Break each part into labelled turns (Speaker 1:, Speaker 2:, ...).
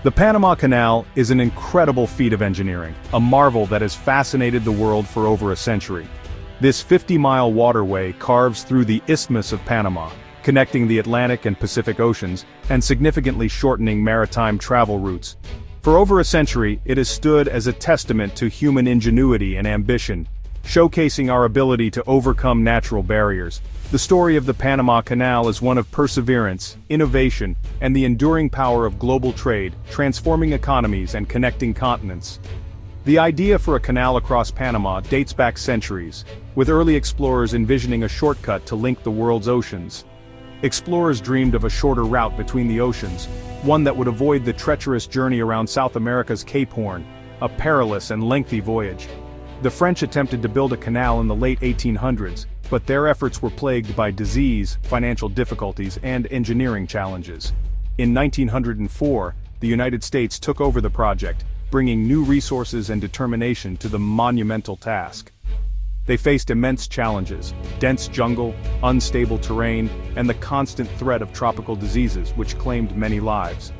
Speaker 1: The Panama Canal is an incredible feat of engineering, a marvel that has fascinated the world for over a century. This 50-mile waterway carves through the Isthmus of Panama, connecting the Atlantic and Pacific Oceans, and significantly shortening maritime travel routes. For over a century, it has stood as a testament to human ingenuity and ambition, showcasing our ability to overcome natural barriers. The story of the Panama Canal is one of perseverance, innovation, and the enduring power of global trade, transforming economies and connecting continents. The idea for a canal across Panama dates back centuries, with early explorers envisioning a shortcut to link the world's oceans. Explorers dreamed of a shorter route between the oceans, one that would avoid the treacherous journey around South America's Cape Horn, a perilous and lengthy voyage. The French attempted to build a canal in the late 1800s, but their efforts were plagued by disease, financial difficulties, and engineering challenges. In 1904, the United States took over the project, bringing new resources and determination to the monumental task. They faced immense challenges: dense jungle, unstable terrain, and the constant threat of tropical diseases which claimed many lives.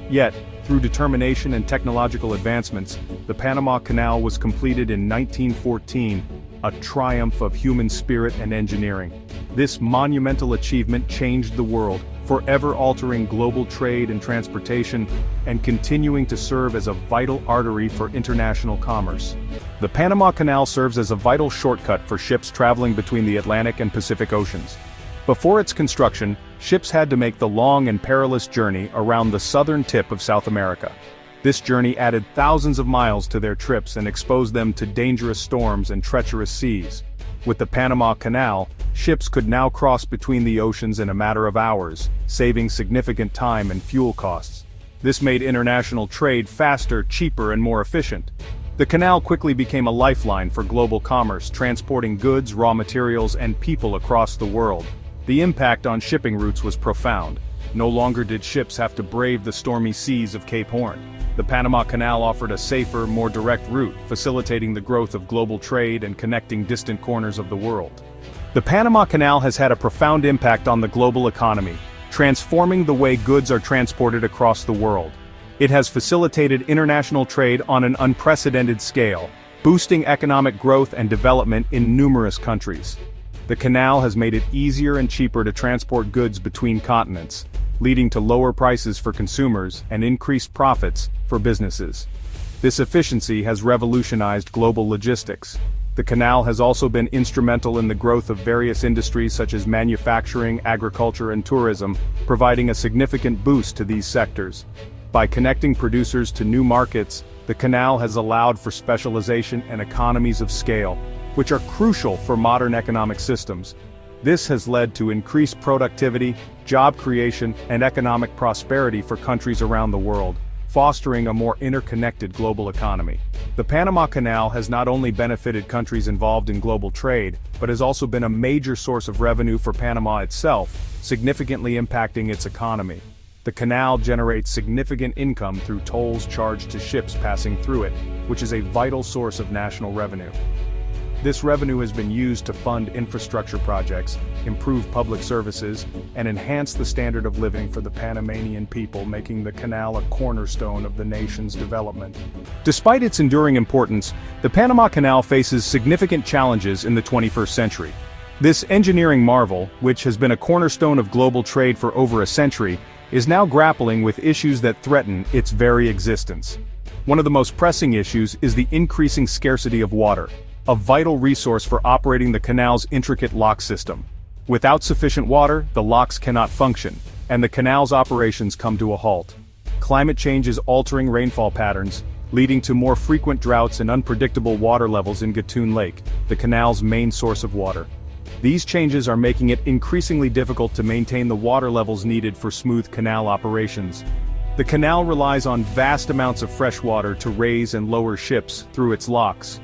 Speaker 1: Yet, through determination and technological advancements, the Panama Canal was completed in 1914, a triumph of human spirit and engineering. This monumental achievement changed the world, forever altering global trade and transportation, and continuing to serve as a vital artery for international commerce. The Panama Canal serves as a vital shortcut for ships traveling between the Atlantic and Pacific Oceans. Before its construction, ships had to make the long and perilous journey around the southern tip of South America. This journey added thousands of miles to their trips and exposed them to dangerous storms and treacherous seas. With the Panama Canal, ships could now cross between the oceans in a matter of hours, saving significant time and fuel costs. This made international trade faster, cheaper, and more efficient. The canal quickly became a lifeline for global commerce, transporting goods, raw materials, and people across the world. The impact on shipping routes was profound. No longer did ships have to brave the stormy seas of Cape Horn. The Panama Canal offered a safer, more direct route, facilitating the growth of global trade and connecting distant corners of the world. The Panama Canal has had a profound impact on the global economy, transforming the way goods are transported across the world. It has facilitated international trade on an unprecedented scale, boosting economic growth and development in numerous countries. The canal has made it easier and cheaper to transport goods between continents, leading to lower prices for consumers and increased profits for businesses. This efficiency has revolutionized global logistics. The canal has also been instrumental in the growth of various industries such as manufacturing, agriculture, and tourism, providing a significant boost to these sectors. By connecting producers to new markets, the canal has allowed for specialization and economies of scale, which are crucial for modern economic systems. This has led to increased productivity, job creation, and economic prosperity for countries around the world, fostering a more interconnected global economy. The Panama Canal has not only benefited countries involved in global trade, but has also been a major source of revenue for Panama itself, significantly impacting its economy. The canal generates significant income through tolls charged to ships passing through it, which is a vital source of national revenue. This revenue has been used to fund infrastructure projects, improve public services, and enhance the standard of living for the Panamanian people, making the canal a cornerstone of the nation's development. Despite its enduring importance, the Panama Canal faces significant challenges in the 21st century. This engineering marvel, which has been a cornerstone of global trade for over a century, is now grappling with issues that threaten its very existence. One of the most pressing issues is the increasing scarcity of water, a vital resource for operating the canal's intricate lock system. Without sufficient water, the locks cannot function, and the canal's operations come to a halt. Climate change is altering rainfall patterns, leading to more frequent droughts and unpredictable water levels in Gatun Lake, the canal's main source of water. These changes are making it increasingly difficult to maintain the water levels needed for smooth canal operations. The canal relies on vast amounts of fresh water to raise and lower ships through its locks.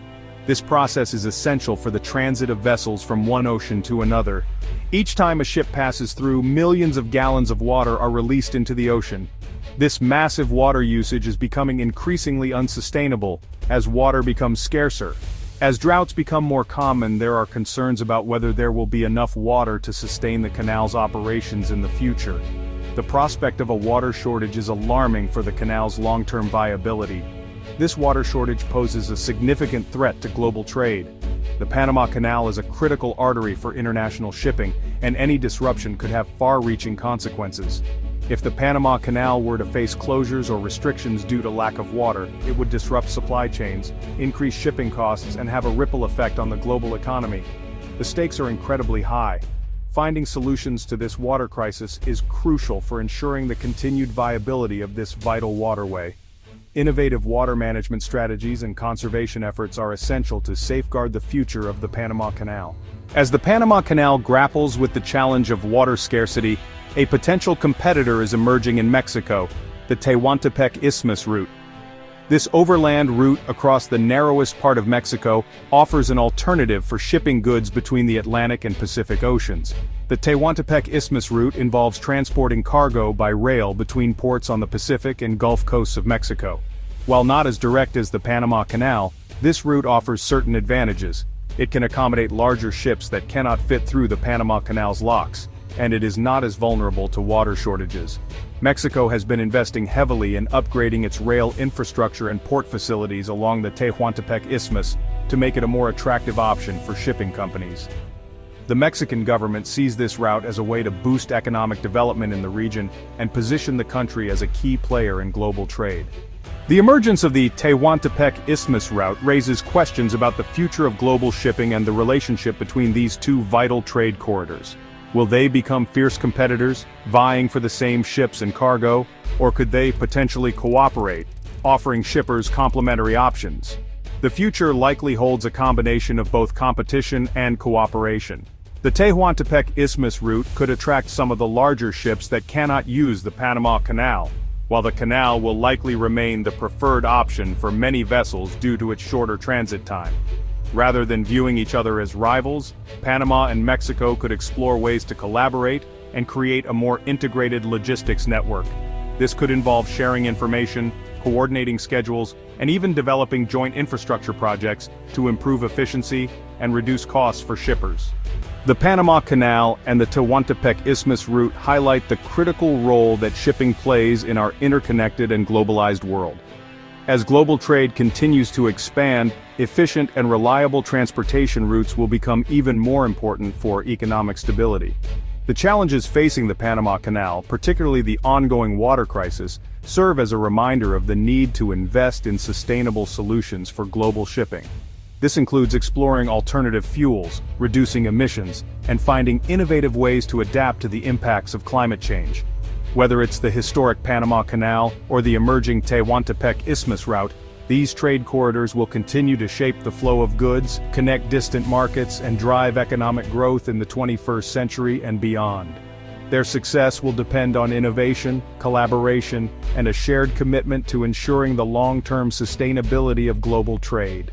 Speaker 1: This process is essential for the transit of vessels from one ocean to another. Each time a ship passes through, millions of gallons of water are released into the ocean. This massive water usage is becoming increasingly unsustainable as water becomes scarcer. As droughts become more common, there are concerns about whether there will be enough water to sustain the canal's operations in the future. The prospect of a water shortage is alarming for the canal's long-term viability. This water shortage poses a significant threat to global trade. The Panama Canal is a critical artery for international shipping, and any disruption could have far-reaching consequences. If the Panama Canal were to face closures or restrictions due to lack of water, it would disrupt supply chains, increase shipping costs, and have a ripple effect on the global economy. The stakes are incredibly high. Finding solutions to this water crisis is crucial for ensuring the continued viability of this vital waterway. Innovative water management strategies and conservation efforts are essential to safeguard the future of the Panama Canal. As the Panama Canal grapples with the challenge of water scarcity, a potential competitor is emerging in Mexico, the Tehuantepec Isthmus route. This overland route across the narrowest part of Mexico offers an alternative for shipping goods between the Atlantic and Pacific Oceans. The Tehuantepec Isthmus route involves transporting cargo by rail between ports on the Pacific and Gulf coasts of Mexico. While not as direct as the Panama Canal, this route offers certain advantages. It can accommodate larger ships that cannot fit through the Panama Canal's locks, and it is not as vulnerable to water shortages. Mexico has been investing heavily in upgrading its rail infrastructure and port facilities along the Tehuantepec Isthmus to make it a more attractive option for shipping companies. The Mexican government sees this route as a way to boost economic development in the region and position the country as a key player in global trade. The emergence of the Tehuantepec Isthmus route raises questions about the future of global shipping and the relationship between these two vital trade corridors. Will they become fierce competitors, vying for the same ships and cargo, or could they potentially cooperate, offering shippers complementary options? The future likely holds a combination of both competition and cooperation. The Tehuantepec Isthmus route could attract some of the larger ships that cannot use the Panama Canal, while the canal will likely remain the preferred option for many vessels due to its shorter transit time. Rather than viewing each other as rivals, Panama and Mexico could explore ways to collaborate and create a more integrated logistics network. This could involve sharing information, coordinating schedules, and even developing joint infrastructure projects to improve efficiency and reduce costs for shippers. The Panama Canal and the Tehuantepec Isthmus route highlight the critical role that shipping plays in our interconnected and globalized world. As global trade continues to expand, efficient and reliable transportation routes will become even more important for economic stability. The challenges facing the Panama Canal, particularly the ongoing water crisis, serve as a reminder of the need to invest in sustainable solutions for global shipping. This includes exploring alternative fuels, reducing emissions, and finding innovative ways to adapt to the impacts of climate change. Whether it's the historic Panama Canal or the emerging Tehuantepec Isthmus route, these trade corridors will continue to shape the flow of goods, connect distant markets, and drive economic growth in the 21st century and beyond. Their success will depend on innovation, collaboration, and a shared commitment to ensuring the long-term sustainability of global trade.